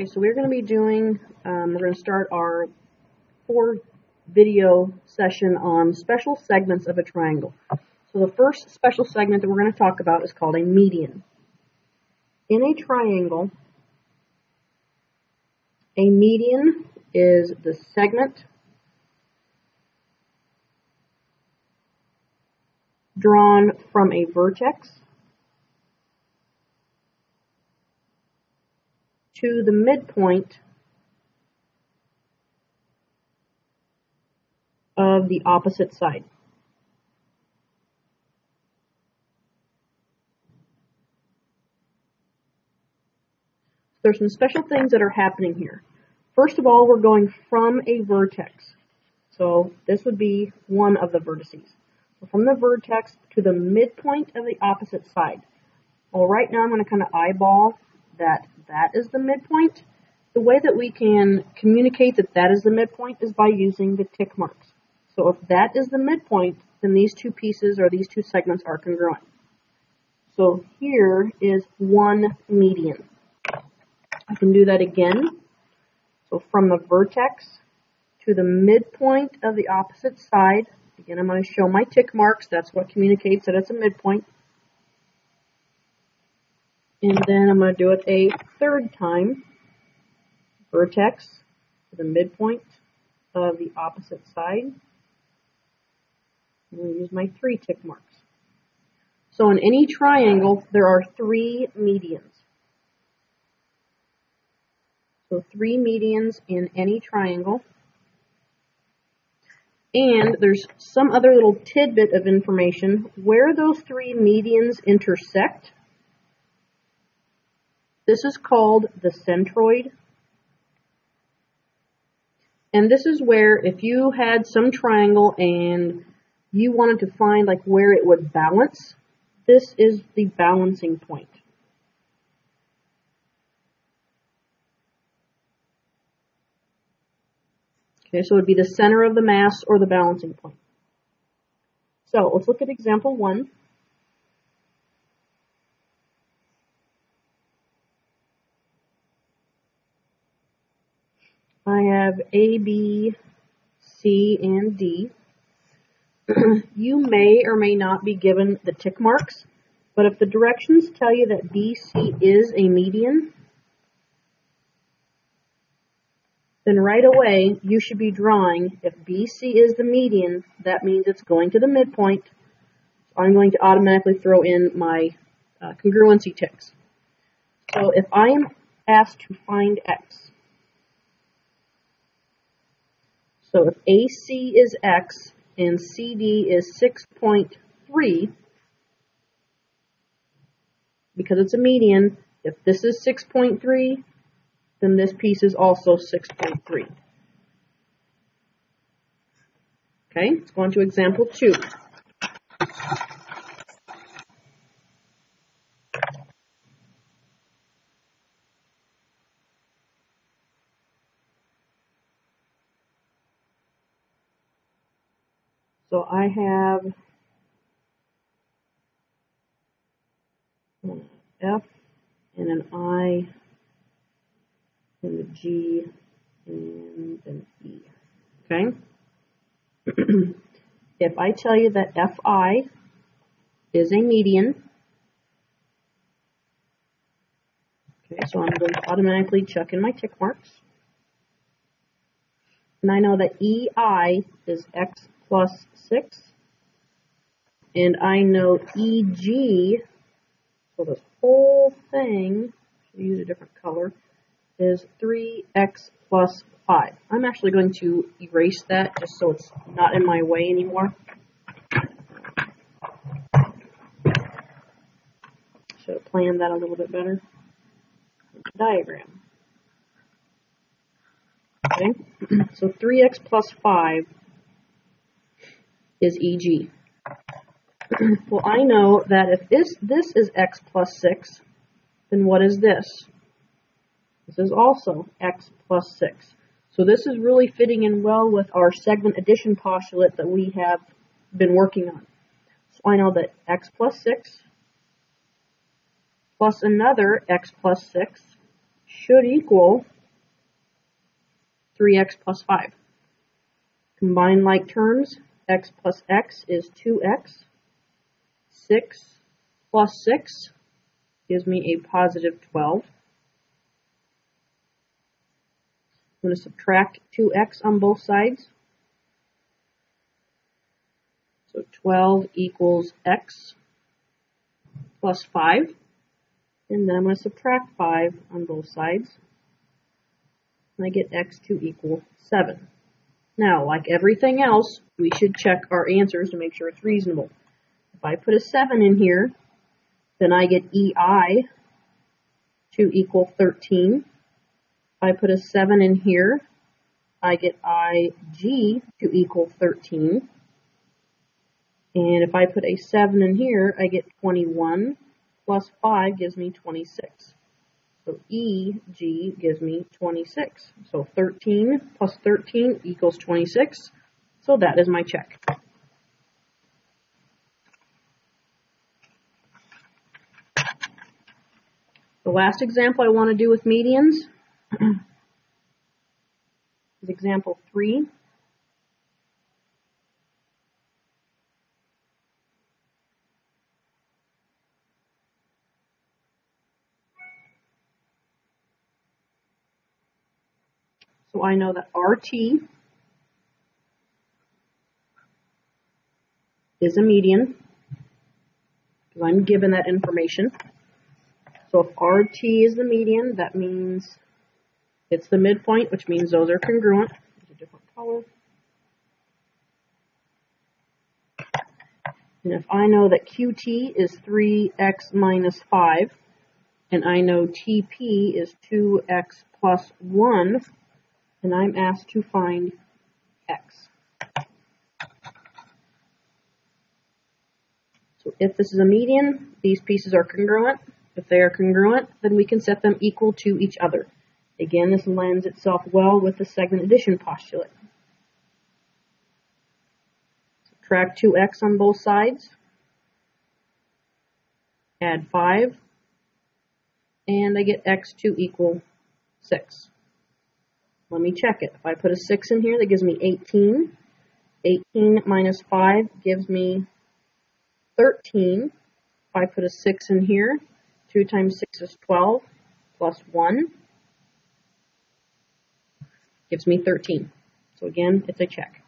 Okay, so we're going to be doing, we're going to start our 4-video session on special segments of a triangle. So the first special segment that we're going to talk about is called a median. In a triangle, a median is the segment drawn from a vertex to the midpoint of the opposite side. There's some special things that are happening here. First of all, we're going from a vertex. So this would be one of the vertices. So from the vertex to the midpoint of the opposite side. Well, right now I'm going to kind of eyeball that is the midpoint. The way that we can communicate that is the midpoint is by using the tick marks. So if that is the midpoint, then these two pieces or these two segments are congruent. So here is one median. I can do that again. So from the vertex to the midpoint of the opposite side, again I'm going to show my tick marks. That's what communicates that it's a midpoint. And then I'm going to do it a third time. Vertex to the midpoint of the opposite side. I'm going to use my 3 tick marks. So in any triangle, there are 3 medians. So 3 medians in any triangle. And there's some other little tidbit of information. Where those 3 medians intersect, this is called the centroid. And this is where if you had some triangle and you wanted to find like where it would balance, this is the balancing point. Okay, so it would be the center of the mass or the balancing point. So let's look at example 1. I have A, B, C, and D. You may or may not be given the tick marks, but if the directions tell you that BC is a median, then right away you should be drawing, if BC is the median, that means it's going to the midpoint. So I'm going to automatically throw in my congruency ticks. So if I am asked to find X, so if AC is X and CD is 6.3, because it's a median, if this is 6.3, then this piece is also 6.3. Okay, let's go on to example 2. So I have an F and an I and a G and an E. Okay? If I tell you that FI is a median, okay, so I'm going to automatically chuck in my tick marks. And I know that EI is X plus 6. And I know EG, so this whole thing, should use a different color, is 3x plus 5. I'm actually going to erase that just so it's not in my way anymore. Should have planned that a little bit better. Diagram. Okay, so 3x plus 5 is EG. Well, I know that if this is x plus 6, then what is this? This is also x plus 6. So this is really fitting in well with our segment addition postulate that we have been working on. So I know that x plus 6 plus another x plus 6 should equal 3x plus 5. Combine like terms, x plus x is 2x. 6 plus 6 gives me a positive 12. I'm going to subtract 2x on both sides. So 12 equals x plus 5. And then I'm going to subtract 5 on both sides. And I get x to equal 7. Now, like everything else, we should check our answers to make sure it's reasonable. If I put a 7 in here, then I get EI to equal 13. If I put a 7 in here, I get IG to equal 13. And if I put a 7 in here, I get 21 plus 5 gives me 26. So EG gives me 26. So 13 plus 13 equals 26. So that is my check. The last example I want to do with medians is example 3. So I know that RT is a median because I'm given that information. So if RT is the median, that means it's the midpoint, which means those are congruent. There's a different color. And if I know that QT is 3x minus 5, and I know TP is 2x plus 1, and I'm asked to find x. So if this is a median, these pieces are congruent. If they are congruent, then we can set them equal to each other. Again, this lends itself well with the segment addition postulate. Subtract 2x on both sides. Add 5. And I get x to equal 6. Let me check it. If I put a 6 in here, that gives me 18. 18 minus 5 gives me 13. If I put a 6 in here, 2 times 6 is 12, plus 1 gives me 13. So again, it's a check.